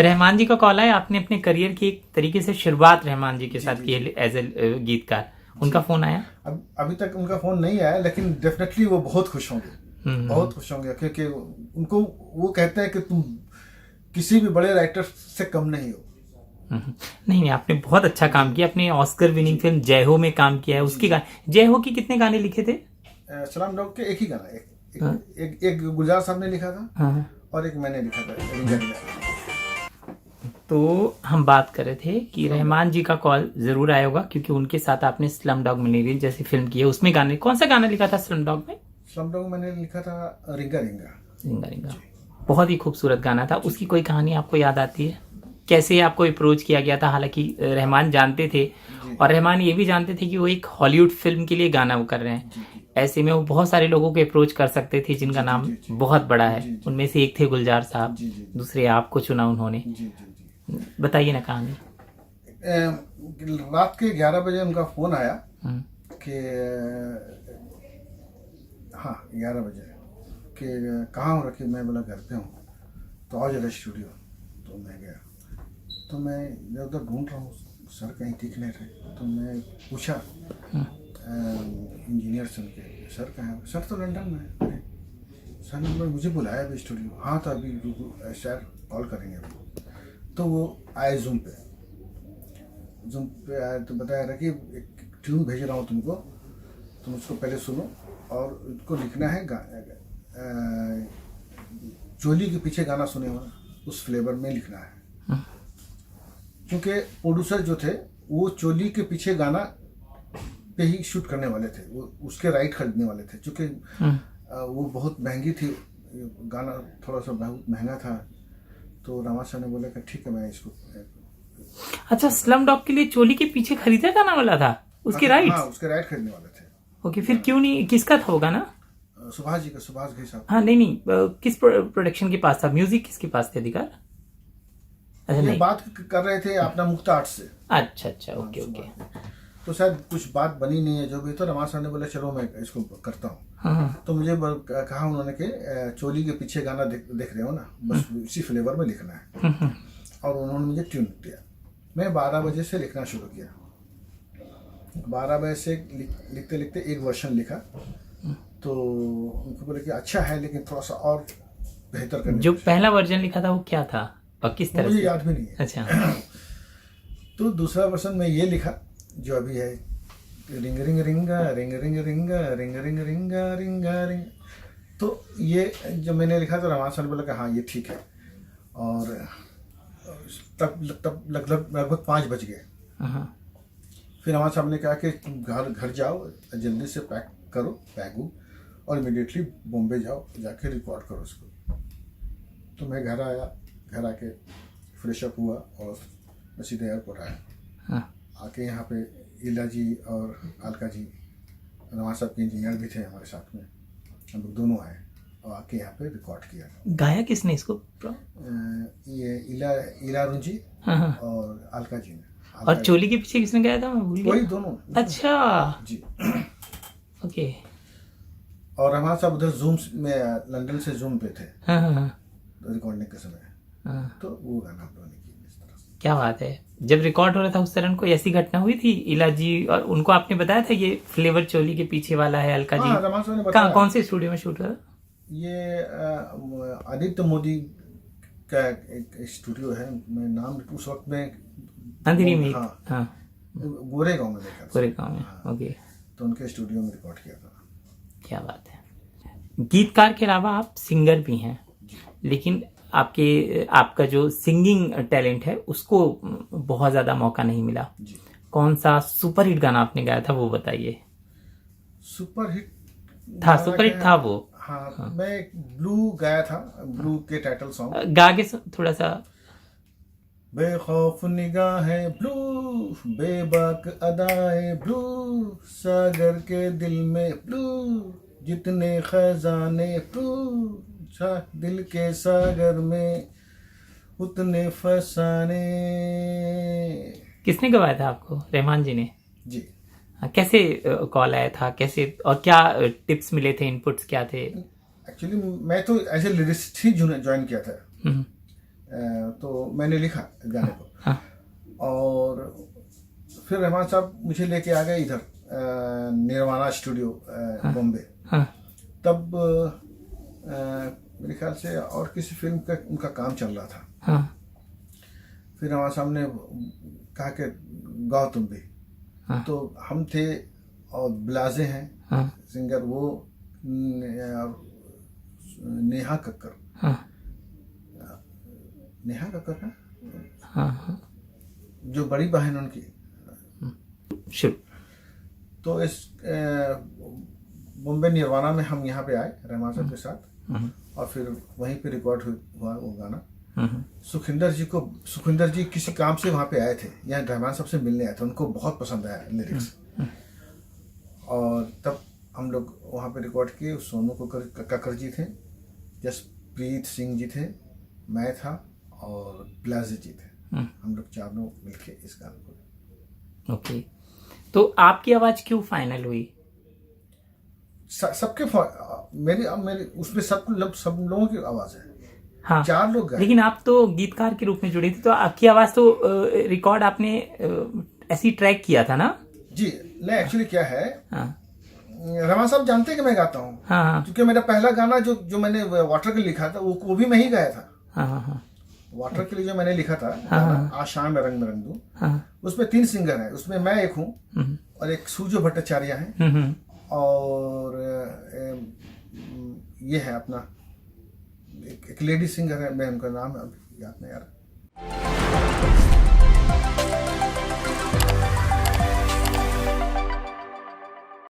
रहमान जी का कॉल आया, आपने अपने करियर की एक तरीके से शुरुआत रहमान जी के साथ की है एज ए गीतकार, उनका फोन आया? अभी तक उनका फोन नहीं आया, लेकिन डेफिनेटली वो बहुत खुश होंगे, बहुत खुश होंगे, क्योंकि उनको वो कहते हैं कि तुम किसी भी बड़े राइटर से कम नहीं हो। नहीं, आपने बहुत अच्छा काम किया। अपने ऑस्कर विनिंग फिल्म जय हो में काम किया है, उसके गाने, जय हो की कितने गाने लिखे थे? सलाम डॉग के एक ही गाना, एक गुलजार साहब ने लिखा था और एक मैंने लिखा था। तो हम बात कर रहे थे कि रहमान जी का कॉल जरूर आया होगा, क्योंकि उनके साथ आपने स्लम डॉग मिलेनियर जैसी फिल्म की है, उसमें गाने, कौन सा गाना लिखा था स्लम डॉग में? स्लम डॉग मैंने लिखा था रिंगा रिंगा। रिंगा रिंगा, बहुत ही खूबसूरत गाना था। उसकी कोई कहानी आपको याद आती है? कैसे आपको अप्रोच किया गया था? हालांकि रहमान जानते थे और रहमान ये भी जानते थे कि वो एक हॉलीवुड फिल्म के लिए गाना वो कर रहे हैं, ऐसे में वो बहुत सारे लोगों को अप्रोच कर सकते थे जिनका नाम बहुत बड़ा है। उनमें से एक थे गुलजार साहब, दूसरे आपको चुना उन्होंने। बताइए ना कहानी। रात के 11 बजे उनका फोन आया कि हाँ 11 बजे कि कहाँ हो रखी? मैं बोला घर पे हूँ, तो आओ जरा स्टूडियो। तो मैं गया, तो मैं इधर उधर ढूंढ रहा हूँ, सर कहीं दिख नहीं रहे। तो मैं पूछा इंजीनियर सन के, सर कहाँ है? सर तो लंदन में। अरे सर ने मुझे बुलाया अभी स्टूडियो। हाँ तो अभी सर कॉल करेंगे अभी। तो वो आए जूम पे आए, तो बताया रहा कि एक ट्यून भेज रहा हूँ तुमको, तुम उसको पहले सुनो और उसको लिखना है चोली के पीछे गाना सुने हो, उस फ्लेवर में लिखना है। क्योंकि प्रोड्यूसर जो थे वो चोली के पीछे गाना पे ही शूट करने वाले थे, वो उसके राइट खरीदने वाले थे। चूँकि वो बहुत महंगी थी, गाना थोड़ा सा बहुत महंगा था। तो रामा साहब ने बोला कि ठीक है मैं इसको। अच्छा, स्लम डॉग के लिए चोली के पीछे खरीदा गाना वाला था, उसके राइट? हाँ, उसके राइट खरीदने वाले थे। ओके, फिर क्यों नहीं, किसका था वो गाना? सुभाष जी का, सुभाष घई साहब। हाँ नहीं, किस प्रोडक्शन के पास था? म्यूजिक किसके पास थे अधिकार? अच्छा, ये बात कर रहे थे अपना मुक्ता आर्ट से। अच्छा, ओके। तो शायद कुछ बात बनी नहीं है जो भी। तो रमा साहब ने बोला चलो मैं इसको करता हूँ। तो मुझे कहा उन्होंने कि चोली के पीछे गाना देख रहे हो ना, बस इसी फ्लेवर में लिखना है। और उन्होंने मुझे ट्यून दिया। मैं 12 बजे से लिखना शुरू किया। 12 बजे से लिखते लिखते एक वर्षन लिखा। तो उनको बोले कि अच्छा है, लेकिन थोड़ा सा और बेहतर करने। जो पहला वर्जन लिखा था वो क्या था और किस तरह? मुझे याद भी नहीं है। अच्छा। तो दूसरा वर्षन में ये लिखा जो अभी है, रिंग रिंग रिंगा रिंग रिंग रिंगा रिंग रिंग रिंगा रिंगा रिंग। तो ये जब मैंने लिखा तो रमान साहब ने बोला कि हाँ ये ठीक है। और तब लगभग 5 बज गए। फिर रमान साहब ने कहा कि घर जाओ, जल्दी से पैक करो बैग और इमीडिएटली बॉम्बे जाओ, जाके रिकॉर्ड करो उसको। तो मैं घर आया, घर आके फ्रेश अप हुआ और मैं सीधे एयरपोर्ट आया। आके यहाँ पे इला जी और अलका जी, रमान साहब के इंजीनियर भी थे हमारे साथ में, हम लोग दोनों आए और आके यहाँ पे रिकॉर्ड किया। गाया किसने इसको? ये इला रुंजी और अलका जी ने। और चोली के पीछे किसने गाया था? मैं भूल गया। वही दोनों। अच्छा जी। ओके। और रमान साहब उधर जूम में, लंदन से जूम पे थे रिकॉर्डिंग के समय। तो वो गाना हम लोगों ने किया इस तरह से। क्या बात है। जब रिकॉर्ड हो रहा था उस तरह कोई ऐसी घटना हुई थी इला जी और उनको आपने बताया था ये फ्लेवर चोली के पीछे वाला है अलका जी? रमान साहब ने बताया। कौन से स्टूडियो में शूट हुआ? ये आदित्य मोदी का एक स्टूडियो है, मैं नाम उस वक्त में अंधेरी में। हाँ, गोरेगांव में देखा। गोरेगांव में, ओके। तो उनके स्टूडियो में रिकॉर्ड किया था। क्या बात है। गीतकार के अलावा आप सिंगर भी हैं, लेकिन आपका जो सिंगिंग टैलेंट है उसको बहुत ज्यादा मौका नहीं मिला। कौन सा सुपर हिट गाना आपने गाया था वो बताइए। सुपर हिट था वो? हाँ, मैं एक ब्लू गाया था, ब्लू के टाइटल सॉन्ग गा के थोड़ा सा। बेखौफ निगाहें ब्लू, बेबाक अदाएं ब्लू, सागर के दिल में ब्लू, जितने खजाने ब्लू, दिल के सागर में उतने फसाने। किसने गवाया था आपको? रहमान जी ने? जी। कैसे कॉल आया था, कैसे और क्या टिप्स मिले थे, इनपुट्स क्या थे? एक्चुअली मैं तो एज ए लिरिसिस्ट ही ज्वाइन किया था। तो मैंने लिखा गाने को। हाँ और फिर रहमान साहब मुझे लेके आ गए इधर निर्वाणा स्टूडियो बॉम्बे। हाँ तब मेरे ख्याल से और किसी फिल्म का उनका काम चल रहा था। हाँ फिर हमारे सामने कहा कि गाओ तुम भी। हाँ। तो हम थे और ब्लाजे हैं हाँ सिंगर, वो नेहा कक्कर, हाँ नेहा कक्कर ना, हाँ हाँ जो बड़ी बहन उनकी। शुरू। तो इस बॉम्बे निर्वाणा में हम यहाँ पे आए रहमान साहब के साथ, और फिर वहीं पे रिकॉर्ड हुआ वो गाना। सुखविंदर जी किसी काम से वहाँ पे आए थे, यहाँ रहमान साहब से मिलने आए थे, उनको बहुत पसंद आया लिरिक्स। और तब हम लोग वहाँ पे रिकॉर्ड किए। सोनू कक्कर जी थे, जसप्रीत सिंह जी थे, मैं था और ब्लाजे जी थे। हम लोग चारों मिलके इस गाने को। ओके, तो आपकी आवाज क्यों फाइनल हुई? सबके मेरी उसमें सब लोगों की आवाज है। हाँ, 4 लोग गाए। लेकिन आप तो गीतकार के रूप में जुड़े थे, तो आपकी आवाज तो रिकॉर्ड आपने ऐसी ट्रैक किया था ना? जी नहीं, एक्चुअली क्या है, हाँ रहमान साहब जानते हैं कि मैं गाता हूँ। हाँ हाँ क्योंकि मेरा पहला गाना जो मैंने वाटर के लिए लिखा था वो भी मैं ही गाया था। हाँ हाँ हाँ वाटर के लिए जो मैंने लिखा था हाँ, गाना, आशाएं में रंग में रंग दूं, हाँ, उसमें 3 सिंगर हैं। उसमें मैं एक हूँ और एक सूजो भट्टाचार्य हैं, और ये है अपना एक लेडी सिंगर है, मैं उनका नाम अभी याद नहीं आ रहा।